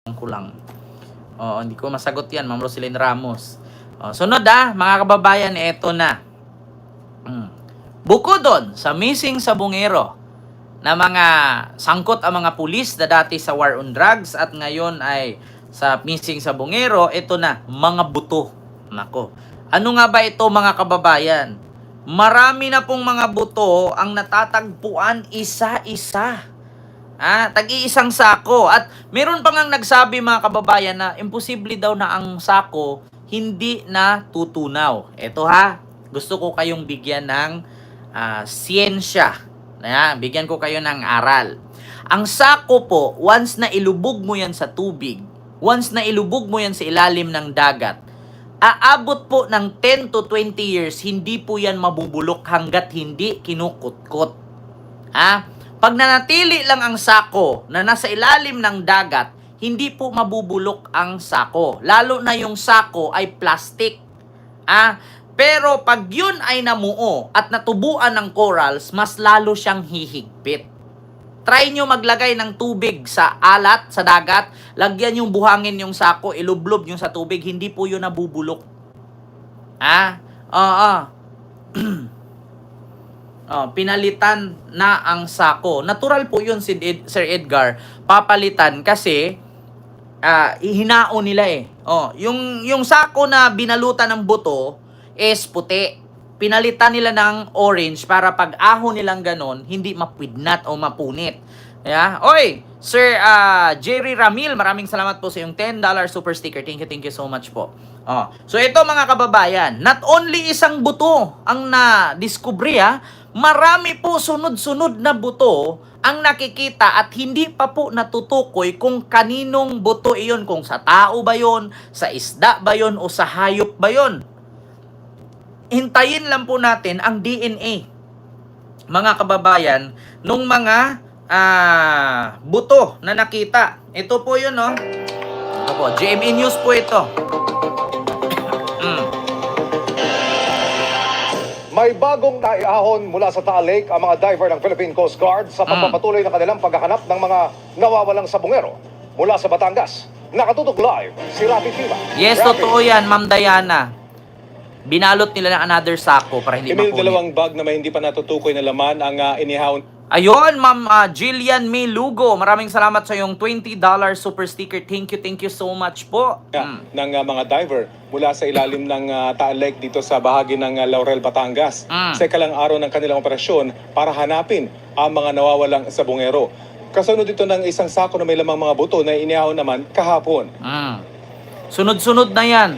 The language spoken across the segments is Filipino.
ko lang. Oo, hindi ko masagot yan, Ma'am Roselyn Ramos. Sunod mga kababayan, eto na. Bukod doon sa missing sabungero na mga sangkot ang mga pulis na dati sa war on drugs at ngayon ay sa missing sabungero, ito na, mga buto. Nako. Ano nga ba ito mga kababayan? Marami na pong mga buto ang natatagpuan isa-isa. Tag-iisang sako. At meron pa ngang nagsabi mga kababayan na imposible daw na ang sako hindi na tutunaw. Ito gusto ko kayong bigyan ng siyensya. Bigyan ko kayo ng aral. Ang sako po, once na ilubog mo yan sa tubig, once na ilubog mo yan sa ilalim ng dagat, aabot po ng 10 to 20 years, hindi po yan mabubulok hanggat hindi kinukutkot. Pag nanatili lang ang sako na nasa ilalim ng dagat, hindi po mabubulok ang sako. Lalo na yung sako ay plastic. Pero pag yun ay namuo at natubuan ng corals, mas lalo siyang hihigpit. Try nyo maglagay ng tubig sa alat, sa dagat, lagyan yung buhangin yung sako, ilublob yung sa tubig, hindi po yun nabubulok. Pinalitan na ang sako. Natural po yun, Sir Edgar. Papalitan kasi hinaon nila yung sako na binalutan ng buto is puti. Pinalitan nila ng orange para pag ahon nilang ganon, hindi mapidnat o mapunit. Oy, Sir Jerry Ramil, maraming salamat po sa yung $10 super sticker. Thank you so much po. So ito mga kababayan, not only isang buto ang na-discovery marami po sunod-sunod na buto ang nakikita at hindi pa po natutukoy kung kaninong buto iyon, kung sa tao ba yon, sa isda ba yon, o sa hayop ba yon. Hintayin lang po natin ang DNA, mga kababayan, nung mga buto na nakita. Ito po yun, Ito po, GMA News po ito. May bagong naiahon mula sa Taal Lake ang mga diver ng Philippine Coast Guard sa pagpapatuloy ng kanilang paghahanap ng mga nawawalang sabungero mula sa Batangas. Nakatutok live si Rafi Tima. Yes, Rafi. totoo yan, Ma'am Diana. Binalot nila ng another sako para hindi Emil, mapunit. dalawang bag na may hindi pa natutukoy na laman ang inihahon. Ayun, Ma'am Jillian May Lugo. Maraming salamat sa yung $20 super sticker. Thank you so much po. Ng mga diver mula sa ilalim ng Taal Lake dito sa bahagi ng Laurel, Batangas. Sa ikalang araw ng kanilang operasyon para hanapin ang mga nawawalang sabungero. Kasunod ito ng isang sako na may lamang mga buto na inihahon naman kahapon. Sunod-sunod na yan.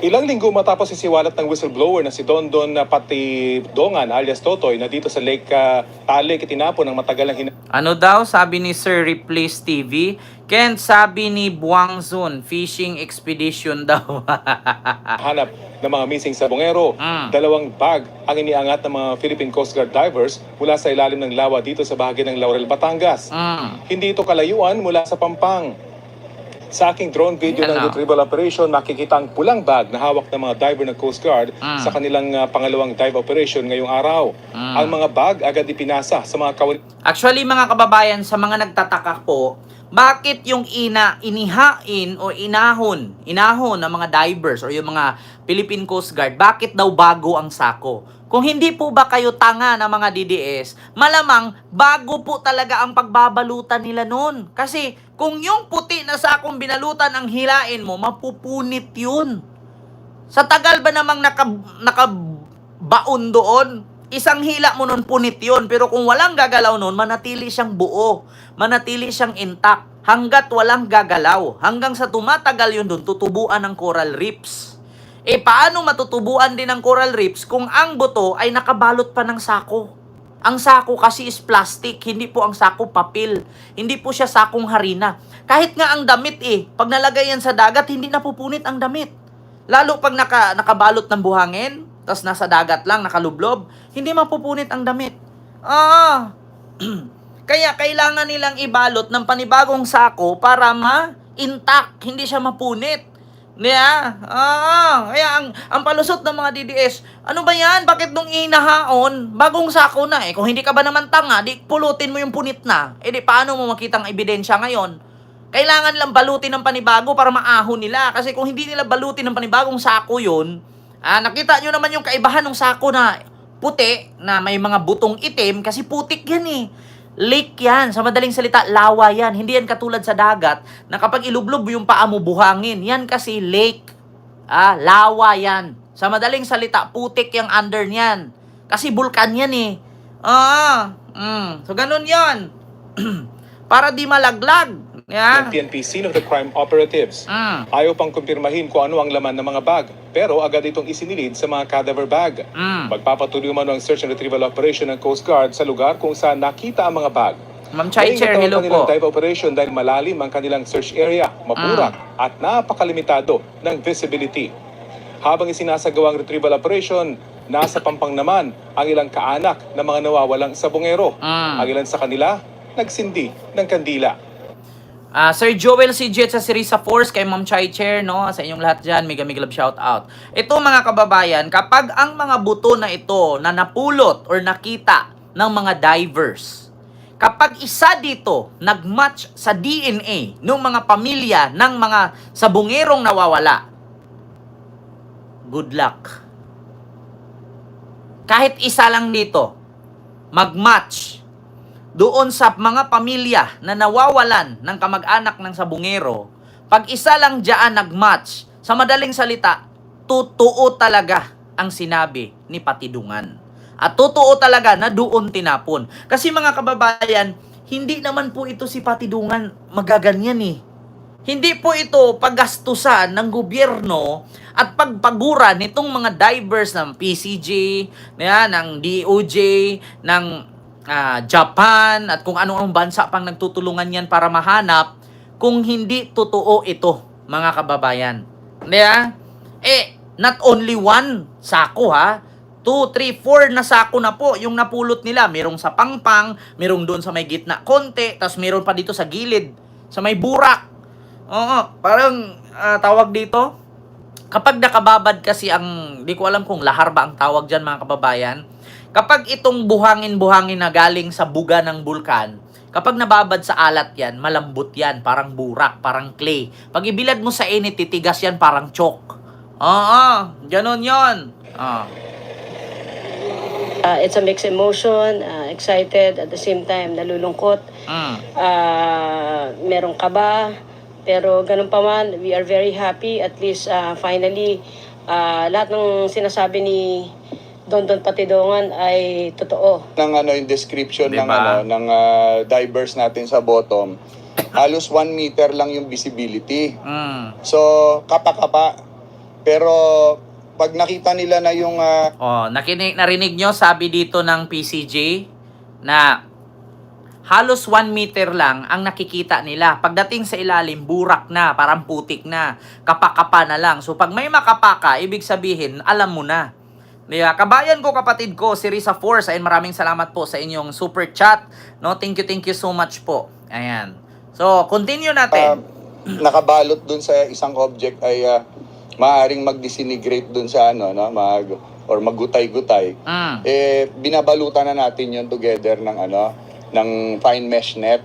Ilang linggo matapos isiwalat ng whistleblower na si Dondon Pati Dongan alias Totoy na dito sa Lake Taal Lake itinapon ng matagal ng Ano daw, sabi ni Sir Replace TV? Ken, sabi ni Buang Zun, fishing expedition daw. hanap ng mga missing sabungero. Dalawang bag ang iniangat ng mga Philippine Coast Guard divers mula sa ilalim ng lawa dito sa bahagi ng Laurel, Batangas. Hindi ito kalayuan mula sa Pampang. Sa aking drone video ng retrieval operation, makikita ang pulang bag na hawak ng mga diver ng Coast Guard sa kanilang pangalawang dive operation ngayong araw. Ang mga bag agad ipinasa sa mga kawal. Actually, mga kababayan, sa mga nagtataka po, bakit yung inihain o inahon ng mga divers o yung mga Philippine Coast Guard, bakit daw bago ang sako? Kung hindi po ba kayo tanga na mga DDS, malamang bago po talaga ang pagbabalutan nila noon. Kasi kung yung puti na sakong binalutan ang hilain mo, mapupunit yun. Sa tagal ba namang nakabaon doon? Isang hila mo nun, punit yun. Pero kung walang gagalaw nun, manatili siyang buo. Manatili siyang intact. Hanggat walang gagalaw. Hanggang sa tumatagal yun doon, tutubuan ng coral reefs. Paano matutubuan din ng coral reefs kung ang buto ay nakabalot pa ng sako? Ang sako kasi is plastic, hindi po ang sako papel. Hindi po siya sakong harina. Kahit nga ang damit pag nalagay yan sa dagat, hindi napupunit ang damit. Lalo pag nakabalot ng buhangin, tas nasa dagat lang, nakalublob, hindi mapupunit ang damit. Kaya kailangan nilang ibalot ng panibagong sako para ma-intact, hindi siya mapunit. Kaya ang palusot ng mga DDS, ano ba yan? Bakit nung inahaon, bagong sako na Kung hindi ka ba naman tanga, di pulutin mo yung punit na. Di paano mo makitang ebidensya ngayon? Kailangan lang balutin ng panibago para maahon nila. Kasi kung hindi nila balutin ng panibagong sako yun, nakita nyo naman yung kaibahan ng sako na puti, na may mga butong itim, kasi putik yan eh. Lake yan. Sa madaling salita, lawa yan. Hindi yan katulad sa dagat, na kapag ilublob yung paa mo buhangin. Yan kasi lake. Lawa yan. Sa madaling salita, putik yung under niyan. Kasi bulkan yan eh. So ganun yan. Para di malaglag. ng PNP Scene of the Crime Operatives. Ayaw pang kumpirmahin kung ano ang laman ng mga bag, pero agad itong isinilid sa mga cadaver bag. Magpapatuloy man ang search and retrieval operation ng Coast Guard sa lugar kung saan nakita ang mga bag. Ma'am Chai Chair, hello po. Dive operation dahil malalim ang kanilang search area, mapurak at napakalimitado ng visibility. Habang isinasagawa ang retrieval operation, nasa Pampang naman ang ilang kaanak na mga nawawalang sabongero. Ang ilan sa kanila, nagsindi ng kandila. Sir Joel C. Jet sa Sirisa Force, kay Ma'am Chai Chair, no? Sa inyong lahat dyan, mega love shout out. Ito mga kababayan, kapag ang mga buto na ito na napulot or nakita ng mga divers, kapag isa dito nagmatch sa DNA ng mga pamilya ng mga sabongerong nawawala, good luck. Kahit isa lang dito magmatch doon sa mga pamilya na nawawalan ng kamag-anak ng sabongero, pag isa lang diyan nagmatch, sa madaling salita, totoo talaga ang sinabi ni Patidungan. At totoo talaga na doon tinapon. Kasi mga kababayan, hindi naman po ito si Patidungan magaganyan eh. Hindi po ito paggastusan ng gobyerno at pagpagura nitong mga divers ng PCG, ng DOJ, ng Japan, at kung ano-anong bansa pang nagtutulungan yan para mahanap, kung hindi totoo ito, mga kababayan. Not only one sako 2, 3, 4 na sako na po yung napulot nila. Merong sa Pangpang, merong doon sa may gitna konti, tapos meron pa dito sa gilid, sa may burak. Parang tawag dito, kapag nakababad kasi ang, di ko alam kung lahar ba ang tawag dyan mga kababayan, kapag itong buhangin-buhangin na galing sa buga ng bulkan, kapag nababad sa alat yan, malambot yan, parang burak, parang clay. Pag ibilad mo sa init, titigas yan, parang chalk. Ganon yon. It's a mixed emotion, excited, at the same time, nalulungkot. Merong kaba, pero ganun pa man, we are very happy. At least, finally, lahat ng sinasabi ni Don Patidungan ay totoo. Yung description ng divers natin sa bottom, halos 1 meter lang yung visibility. So, kapa-kapa. Pero pag nakita nila na yung narinig nyo, sabi dito ng PCG na halos 1 meter lang ang nakikita nila. Pagdating sa ilalim, burak na, parang putik na, kapa-kapa na lang. So pag may makapaka, ibig sabihin, alam mo na. Kabayan ko, kapatid ko, si Risa Force, ayun, maraming salamat po sa inyong super chat. No, thank you so much po. Ayan. So, continue natin. Nakabalot dun sa isang object ay maaaring mag-disintegrate dun sa or maggutay-gutay. Binabalutan na natin yun together ng fine mesh net.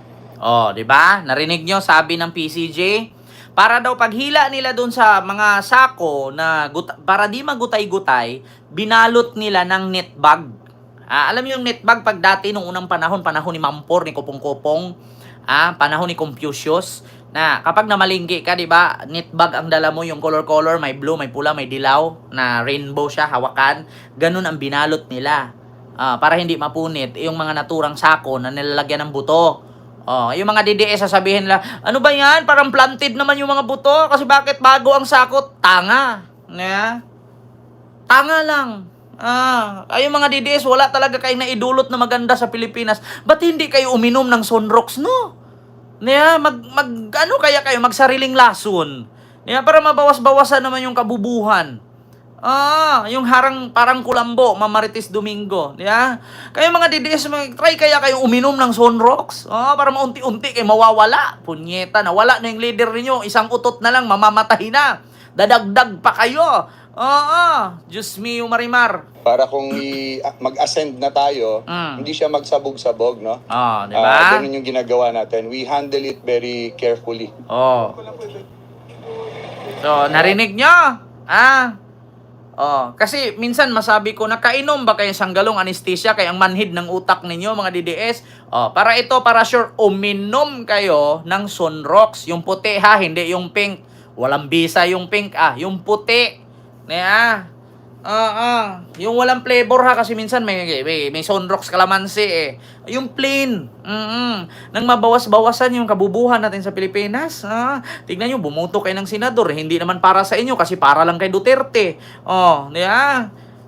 Di ba? Narinig nyo, sabi ng PCJ, para daw paghila nila dun sa mga sako na para di magutay-gutay, binalot nila ng net bag. Alam niyo yung net bag pag dati nung unang panahon ni Mampor, ni Kopong-Kopong, panahon ni Confucius, na kapag namalinggi ka, di ba, net bag ang dala mo, yung color-color, may blue, may pula, may dilaw, na rainbow siya, hawakan. Ganun ang binalot nila. Para hindi mapunit yung mga naturang sako na nilalagyan ng buto. Yung mga DDS sasabihin nila, ano ba yan? Parang planted naman yung mga buto. Kasi bakit bago ang sako? Tanga. Tanga lang. Yung mga DDS, wala talaga kayong naidulot na maganda sa Pilipinas. Ba't hindi kayo uminom ng Sunrox, no? Kaya kayo magsariling lason. Para mabawas-bawasan naman yung kabubuhan. Yung parang kulambo, Mamarites Domingo. Kayo mga DDS, try kaya kayo uminom ng Sunrox. Para maunti-unti kayo mawawala. Punyeta, nawala na yung leader niyo. Isang utot na lang, mamamatay na. Dadagdag pa kayo. Oo, Diyos mio Marimar. Para kung mag-ascend na tayo, Mm. hindi siya magsabog-sabog, no? Oh, di ba? Ganun yung ginagawa natin. We handle it very carefully. Oh. So, narinig nyo? Ah. Oh, kasi minsan masabi ko, nakainom ba kayo sanggalong anesthesia kaya ang manhid ng utak ninyo mga DDS? Oh, para ito, para sure, uminom kayo ng Sunrox. Yung puti ha, hindi yung pink. Walang bisa yung pink yung puti. Yung walang flavor ha, kasi minsan may Sunrox kalamansi Yung plain. Nang mabawas-bawasan yung kabubuhan natin sa Pilipinas. Tignan nyo, bumuto kayo ng senador. Hindi naman para sa inyo kasi para lang kay Duterte.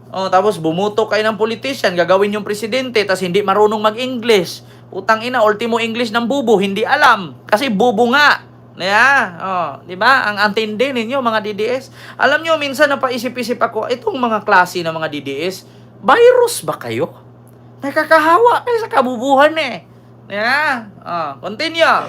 Tapos bumuto kayo ng politician, gagawin yung presidente, tapos hindi marunong mag-English. Utang ina, ultimo English ng bubo, hindi alam. Kasi bubo nga. Di ba? Ang antindi ninyo mga DDS. Alam nyo, minsan napaisip-isip ako, itong mga klase ng mga DDS, virus ba kayo? Nakakahawa kayo sa kabubuhan continue.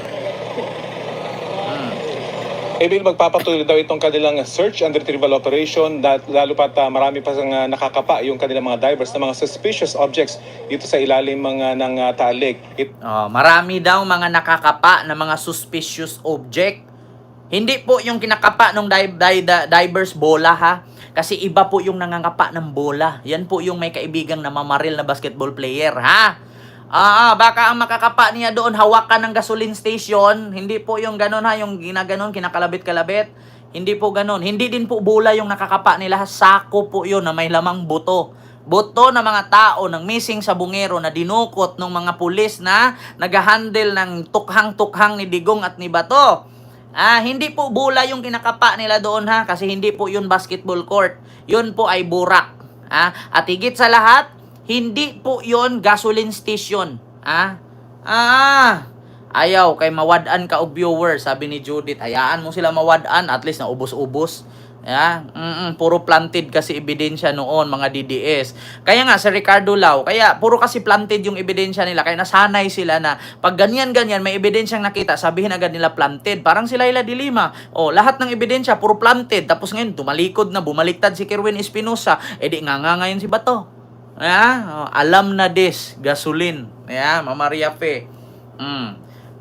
Bill, magpapatuloy daw itong kanilang search and retrieval operation, lalo pat marami pa nakakapa yung kanilang mga divers na mga suspicious objects dito sa ilalim ng Taal Lake. Marami daw mga nakakapa na mga suspicious object. Hindi po yung kinakapa ng divers bola ha. Kasi iba po yung nangangapa ng bola. Yan po yung may kaibigang namamaril na basketball player ha. Baka ang makakapa niya doon hawakan ng gasoline station. Hindi po yung ganun ha, yung ginaganon, kinakalabit-kalabit. Hindi po ganun. Hindi din po bola yung nakakapa nila. Sako po yun na may lamang buto. Buto ng mga tao ng missing sa bungero na dinukot ng mga pulis na nag-handle ng tukhang-tukhang ni Digong at ni Bato. Hindi po bola yung kinakapa nila doon ha, kasi hindi po yun basketball court. Yun po ay burak. At higit sa lahat, hindi po yon gasoline station. Ayaw kay mawadaan ka og viewer, sabi ni Judith. Hayaan mo sila mawadaan, at least na ubos-ubos. Puro planted kasi ebidensya noon mga DDS. Kaya nga si Ricardo Lau, kaya puro kasi planted yung ebidensya nila. Kaya nasanay sila na pag ganyan-ganyan may ebidensyang nakita, sabihin agad nila planted. Parang sila de Lima. Lahat ng ebidensya puro planted. Tapos ngayon tumalikod na, bumaliktad si Kerwin Espinosa. Di nga ngayon si Bato. Alam na des, gasolin. Mama Maria Fe.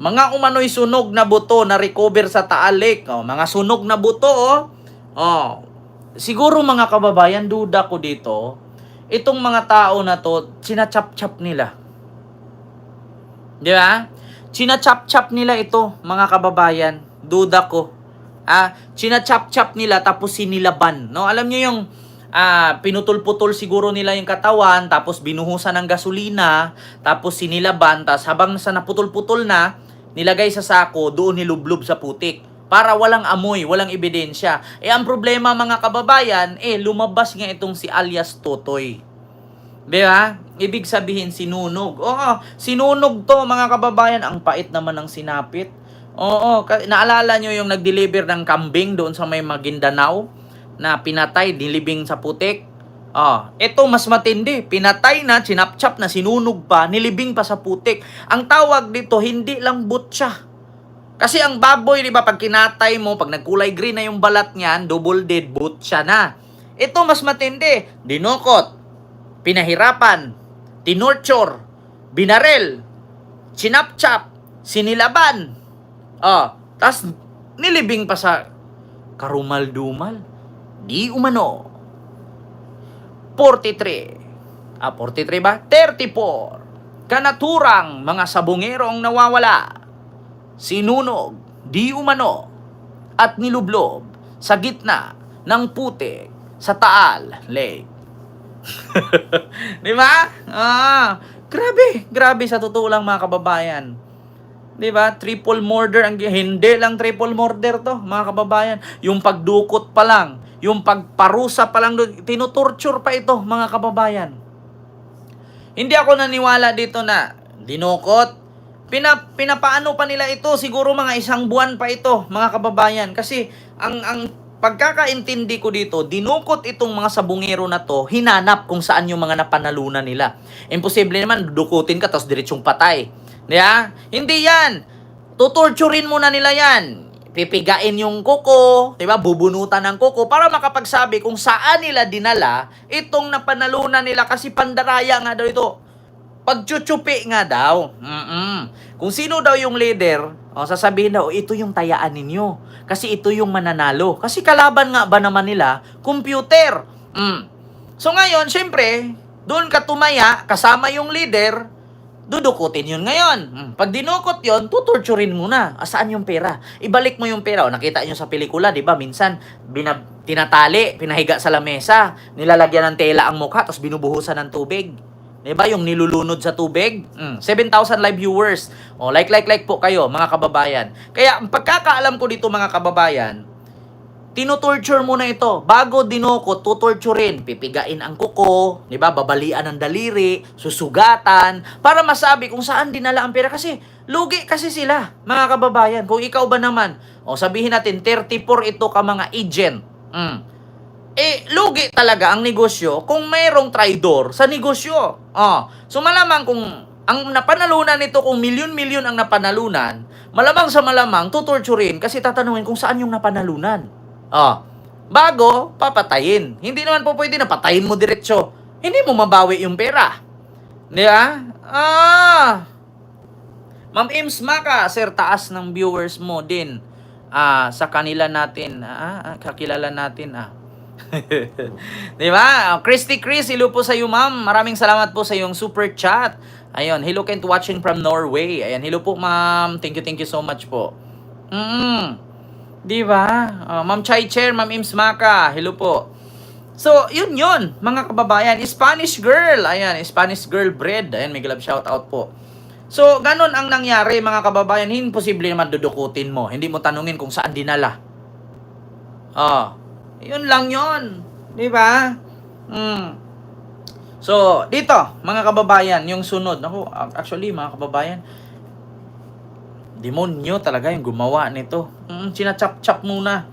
Mga umano'y sunog na buto na recover sa Taal Lake. Mga sunog na buto siguro mga kababayan, duda ko dito, itong mga tao na to, sinachap-chap nila. Di ba? Sinachap-chap nila ito, mga kababayan. Duda ko. Sinachap-chap nila tapos sinilaban. Alam niyo yung pinutol-putol siguro nila yung katawan, tapos binuhusan ng gasolina, tapos sinilaban, tapos habang sa naputol-putol na, nilagay sa sako, doon nilublob sa putik. Para walang amoy, walang ebidensya. Ang problema mga kababayan, lumabas nga itong si alias Totoy. Diba? Ibig sabihin, sinunog. Sinunog to mga kababayan. Ang pait naman ng sinapit. Naalala nyo yung nag-deliver ng kambing doon sa may Maguindanao? Na pinatay, nilibing sa putik. Ito mas matindi. Pinatay na, chinapchap na, sinunog pa, nilibing pa sa putik. Ang tawag dito, hindi lang butsa. Kasi ang baboy, di ba, pag kinatay mo, pag nagkulay green na yung balat niyan, double dead, butsa na. Ito mas matindi. Dinukot, pinahirapan, tinorture, binarel, chinapchap, sinilaban. Tas nilibing pa sa karumal-dumal. Di umano. 43. 43 ba? 34. Kanaturang mga sabungerong nawawala. Sinunog, di umano, at nilublob sa gitna ng putik sa Taal Lake. Di ba? Grabe sa totoo lang mga kababayan. Di ba? Triple murder, hindi lang triple murder to, mga kababayan. Yung pagdukot pa lang, yung pagparusa pa lang, tinutorture pa ito, mga kababayan. Hindi ako naniwala dito na dinukot. Pinapaano pa nila ito, siguro mga 1 buwan pa ito, mga kababayan. Kasi ang pagkakaintindi ko dito, dinukot itong mga sabungero na to, hinanap kung saan yung mga napanalunan nila. Imposible naman, dukutin ka, tapos diretsong patay. Diba? Hindi yan. Tutorturin muna nila yan. pipigain yung kuko, 'di ba? Bubunutan ng kuko para makapagsabi kung saan nila dinala itong napanalunan nila kasi pandaraya nga daw ito. Pagchuchupi nga daw. Kung sino daw yung leader, sasabihin daw, ito yung tayaan ninyo. Kasi ito yung mananalo. Kasi kalaban nga ba naman nila, computer. So ngayon, syempre, doon ka tumaya, kasama yung leader, dudukutin yun ngayon. Pag dinukot yun, tutorturin mo na. Saan yung pera? Ibalik mo yung pera. Nakita nyo sa pelikula, di ba? Minsan, tinatali, pinahiga sa lamesa, nilalagyan ng tela ang mukha, tapos binubuhusan ng tubig. Diba? Yung nilulunod sa tubig. 7,000 live viewers. Like po kayo, mga kababayan. Kaya, ang pagkakaalam ko dito, mga kababayan, tinutorture mo na ito. Bago dinukot, tutorturin. Pipigain ang kuko, diba? Babalian ang daliri, susugatan, para masabi kung saan dinala ang pera. Kasi, lugi kasi sila, mga kababayan. Kung ikaw ba naman, sabihin natin, 34 ito ka mga agent. Lugi talaga ang negosyo kung mayroong traidor sa negosyo. So malamang kung ang napanalunan nito, kung milyon-milyon ang napanalunan, malamang sa malamang tutorturin kasi tatanungin kung saan yung napanalunan. Bago papatayin. Hindi naman po pwede na patayin mo diretso. Hindi mo mabawi yung pera. Di ba? Ma'am Ims Maka, sir, taas ng viewers mo din. Sa kanila natin. Kakilala natin. Di ba? Christy Chris, hello po sa iyo, ma'am. Maraming salamat po sa iyong super chat. Ayun, hello Kent watching from Norway. Ayan, hello po, ma'am. Thank you so much po. Di ba? Ma'am Chai Chair, ma'am Ims Maka, hello po. So, yun, mga kababayan. Spanish girl. Ayan, Spanish girl bread. Ayan, may glove shout out po. So, ganun ang nangyari, mga kababayan. Hindi posible naman dudukutin mo. Hindi mo tanungin kung saan dinala. Yun lang yun. Di ba? So, dito, mga kababayan, yung sunod. Actually, mga kababayan, demonyo talaga yung gumawa nito. Sinachap-chap muna.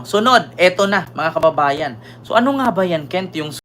Sunod, eto na, mga kababayan. So, ano nga ba yan, Kent, yung